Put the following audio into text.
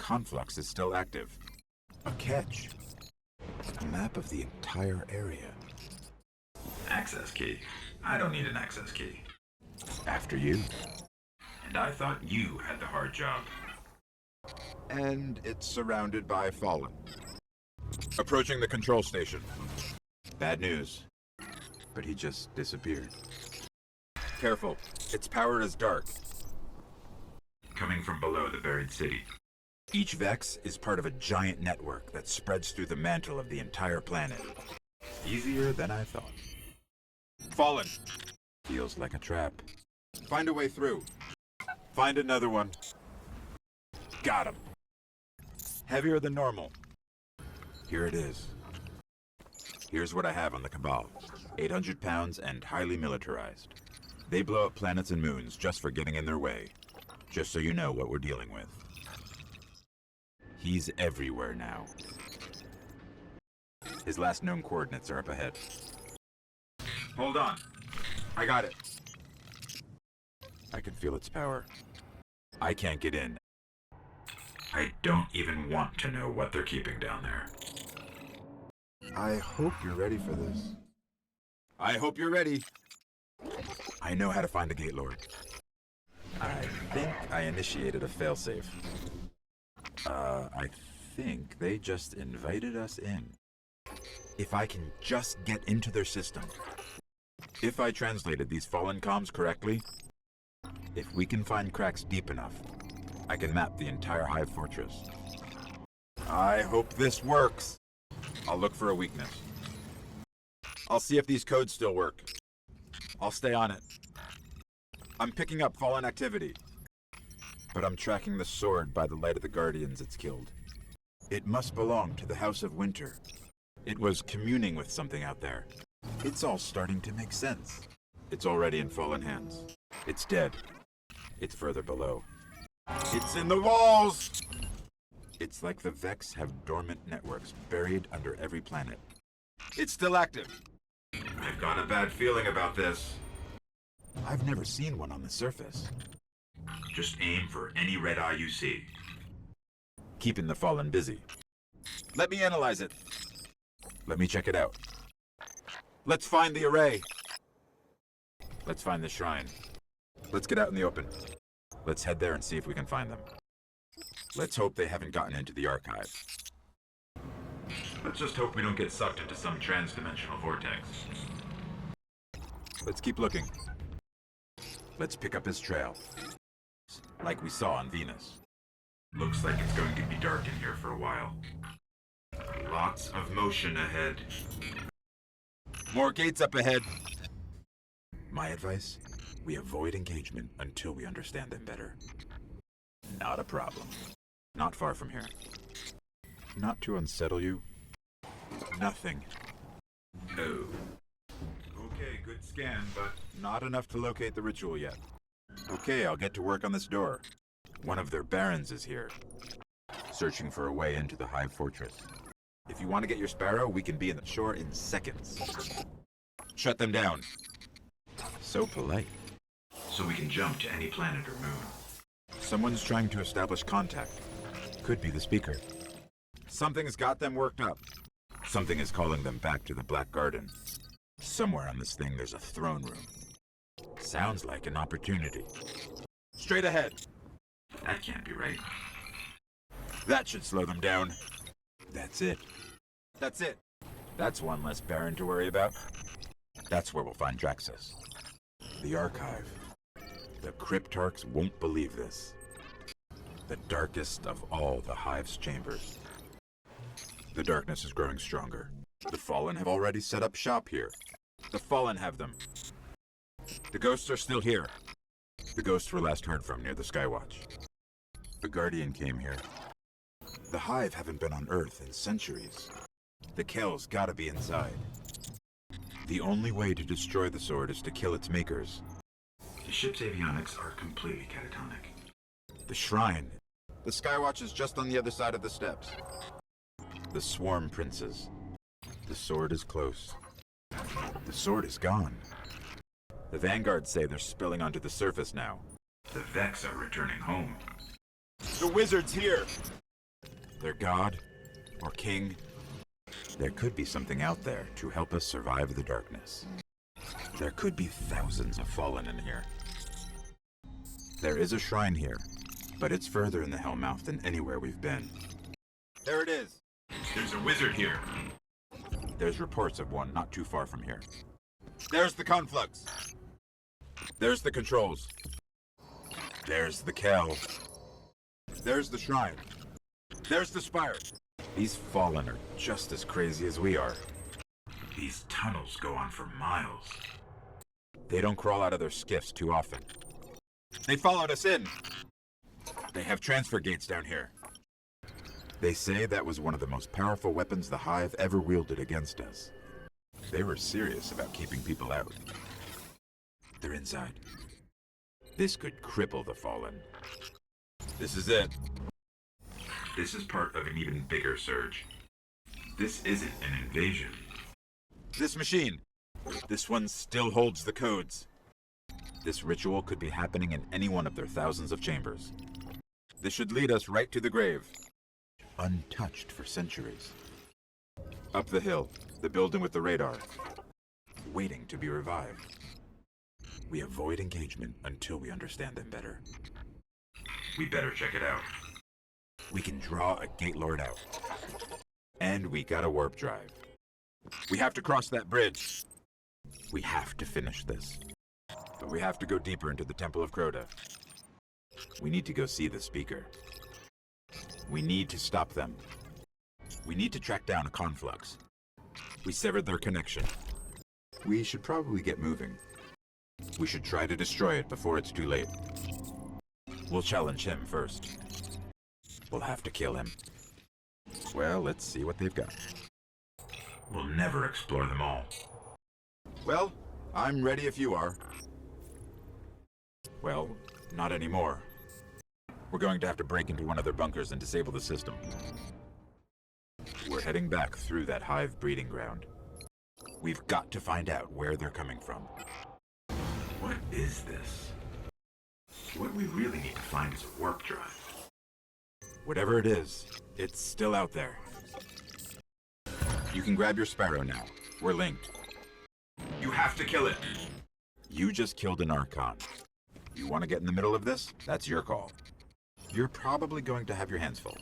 conflux is still active. A catch. A map of the entire area. Access key? I don't need an access key. After you. And I thought you had the hard job. And it's surrounded by Fallen. Approaching the control station. Bad news. But he just disappeared. Careful. Its power is dark. Coming from below the buried city. Each Vex is part of a giant network that spreads through the mantle of the entire planet. Easier than I thought. Fallen. Feels like a trap. Find a way through. Find another one. Got him. Heavier than normal. Here it is. Here's what I have on the Cabal. 800 pounds and highly militarized. They blow up planets and moons just for getting in their way. Just so you know what we're dealing with. He's everywhere now. His last known coordinates are up ahead. Hold on. I got it. I can feel its power. I can't get in. I don't even want to know what they're keeping down there. I hope you're ready for this. I hope you're ready. I know how to find the Gate Lord. I think I initiated a failsafe. I think they just invited us in. If I can just get into their system. If I translated these Fallen comms correctly, if we can find cracks deep enough, I can map the entire Hive Fortress. I hope this works. I'll look for a weakness. I'll see if these codes still work. I'll stay on it. I'm picking up Fallen activity. But I'm tracking the sword by the light of the Guardians it's killed. It must belong to the House of Winter. It was communing with something out there. It's all starting to make sense. It's already in Fallen hands. It's dead. It's further below. It's in the walls! It's like the Vex have dormant networks buried under every planet. It's still active. I've got a bad feeling about this. I've never seen one on the surface. Just aim for any red eye you see. Keeping the Fallen busy. Let me analyze it. Let me check it out. Let's find the array. Let's find the shrine. Let's get out in the open. Let's head there and see if we can find them. Let's hope they haven't gotten into the archive. Let's just hope we don't get sucked into some trans-dimensional vortex. Let's keep looking. Let's pick up his trail. Like we saw on Venus. Looks like it's going to be dark in here for a while. Lots of motion ahead. More gates up ahead. My advice? We avoid engagement until we understand them better. Not a problem. Not far from here. Not to unsettle you. Nothing. Oh. Okay, good scan, but not enough to locate the ritual yet. Okay, I'll get to work on this door. One of their barons is here. Searching for a way into the Hive Fortress. If you want to get your Sparrow, we can be in the shore in seconds. Shut them down. So polite. So we can jump to any planet or moon. Someone's trying to establish contact. Could be the speaker. Something's got them worked up. Something is calling them back to the Black Garden. Somewhere on this thing there's a throne room. Sounds like an opportunity. Straight ahead. That can't be right. That should slow them down. That's it. That's it. That's one less Baron to worry about. That's where we'll find Draxus. The Archive. The Cryptarchs won't believe this. The darkest of all the Hive's chambers. The darkness is growing stronger. The Fallen have already set up shop here. The Fallen have them. The Ghosts are still here. The Ghosts were last heard from near the Skywatch. The Guardian came here. The Hive haven't been on Earth in centuries. The Kel's gotta be inside. The only way to destroy the sword is to kill its makers. The ship's avionics are completely catatonic. The shrine. The Skywatch is just on the other side of the steps. The Swarm Princes. The sword is close. The sword is gone. The Vanguard say they're spilling onto the surface now. The Vex are returning home. The Wizard's here! their god, or king. There could be something out there to help us survive the darkness. There could be thousands of fallen in here. There is a shrine here, but it's further in the Hellmouth than anywhere we've been. There it is! There's a wizard here. There's reports of one not too far from here. There's the conflux! There's the controls. There's the Kell. There's the shrine. There's the spire. These fallen are just as crazy as we are. These tunnels go on for miles. They don't crawl out of their skiffs too often. They followed us in. They have transfer gates down here. They say that was one of the most powerful weapons the Hive ever wielded against us. They were serious about keeping people out. They're inside. This could cripple the Fallen. This is it. This is part of an even bigger surge. This isn't an invasion. This machine. This one still holds the codes. This ritual could be happening in any one of their thousands of chambers. This should lead us right to the grave. Untouched for centuries. Up the hill, the building with the radar. Waiting to be revived. We avoid engagement until we understand them better. We better check it out. We can draw a Gate Lord out. And we got a warp drive. We have to cross that bridge. We have to finish this. But we have to go deeper into the Temple of Crota. We need to go see the Speaker. We need to stop them. We need to track down a conflux. We severed their connection. We should probably get moving. We should try to destroy it before it's too late. We'll challenge him first. We'll have to kill him. Well, let's see what they've got. We'll never explore them all. Well, I'm ready if you are. Well, not anymore. We're going to have to break into one of their bunkers and disable the system. We're heading back through that Hive breeding ground. We've got to find out where they're coming from. What is this? What we really need to find is a warp drive. Whatever it is, it's still out there. You can grab your Sparrow now. We're linked. You have to kill it. You just killed an Archon. You want to get in the middle of this? That's your call. You're probably going to have your hands full.